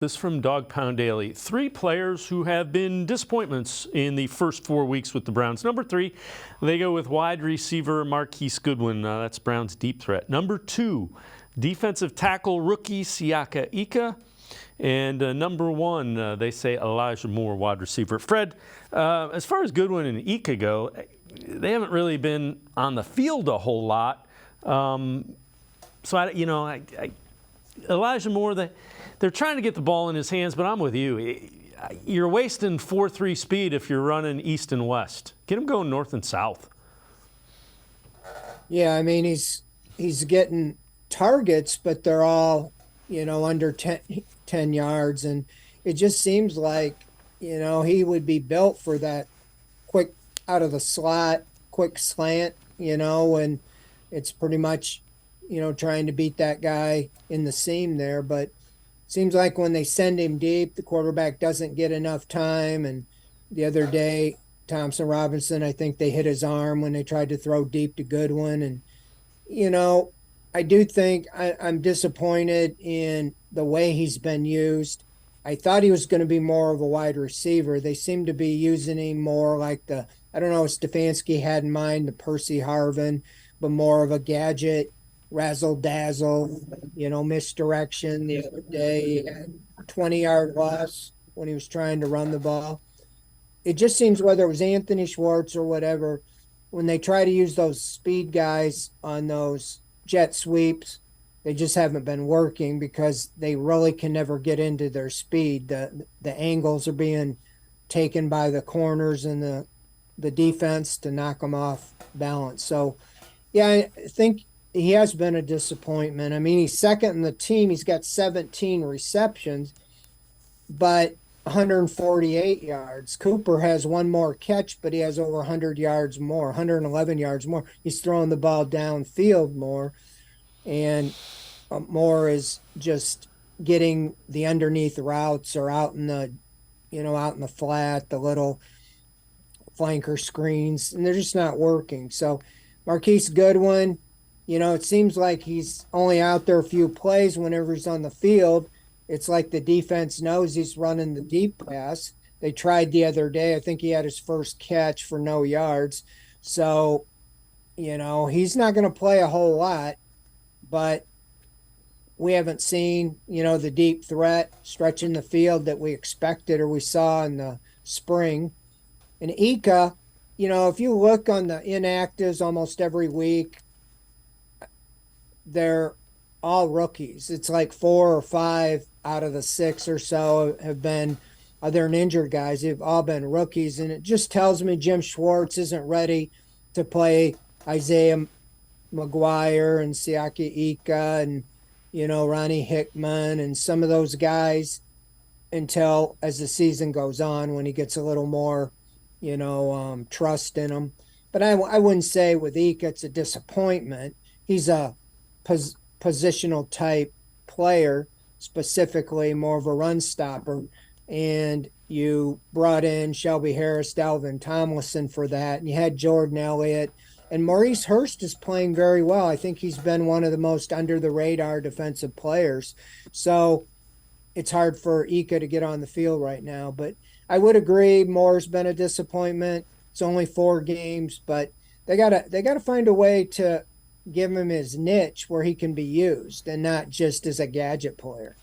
This from Dog Pound Daily. 3 players who have been disappointments in the first 4 weeks with the Browns. Number 3, they go with wide receiver Marquise Goodwin. That's Browns' deep threat. Number 2, defensive tackle rookie Siaka Ika. And number 1, they say Elijah Moore, wide receiver. Fred, as far as Goodwin and Ika go, they haven't really been on the field a whole lot. Elijah Moore, they're trying to get the ball in his hands, but I'm with you. You're wasting 4-3 speed if you're running east and west. Get him going north and south. Yeah, I mean, he's getting targets, but they're all, under 10 yards. And it just seems like, he would be built for that quick out of the slot, quick slant, and it's pretty much, trying to beat that guy in the seam there. But seems like when they send him deep, the quarterback doesn't get enough time. And the other day, Thompson Robinson, I think they hit his arm when they tried to throw deep to Goodwin. And, I do think I'm disappointed in the way he's been used. I thought he was going to be more of a wide receiver. They seem to be using him more like I don't know what Stefanski had in mind, the Percy Harvin, but more of a gadget, razzle-dazzle, misdirection. The other day, he had 20-yard loss when he was trying to run the ball. It just seems, whether it was Anthony Schwartz or whatever, when they try to use those speed guys on those jet sweeps, they just haven't been working because they really can never get into their speed. The angles are being taken by the corners and the defense to knock them off balance. So, yeah, I think he has been a disappointment. I mean, he's second in the team. He's got 17 receptions, but 148 yards. Cooper has one more catch, but he has over 100 yards more, 111 yards more. He's throwing the ball downfield more, and Moore is just getting the underneath routes or out in the, out in the flat, the little flanker screens, and they're just not working. So Marquise Goodwin, it seems like he's only out there a few plays. Whenever he's on the field, it's like the defense knows he's running the deep pass. They tried the other day. I think he had his first catch for no yards. So, he's not going to play a whole lot, but we haven't seen, the deep threat stretching the field that we expected or we saw in the spring. And Ika, if you look on the inactives almost every week, they're all rookies. It's like 4 or 5 out of the 6 or so have been other than injured guys. They've all been rookies. And it just tells me Jim Schwartz isn't ready to play Isaiah McGuire and Siaka Ika and, Ronnie Hickman and some of those guys until as the season goes on, when he gets a little more, trust in him. But I wouldn't say with Ika it's a disappointment. He's a positional type player, specifically more of a run stopper. And you brought in Shelby Harris, Dalvin Tomlinson for that. And you had Jordan Elliott. And Maurice Hurst is playing very well. I think he's been one of the most under the radar defensive players. So it's hard for Ika to get on the field right now. But I would agree Moore's been a disappointment. It's only 4 games, but they gotta find a way to give him his niche where he can be used and not just as a gadget player.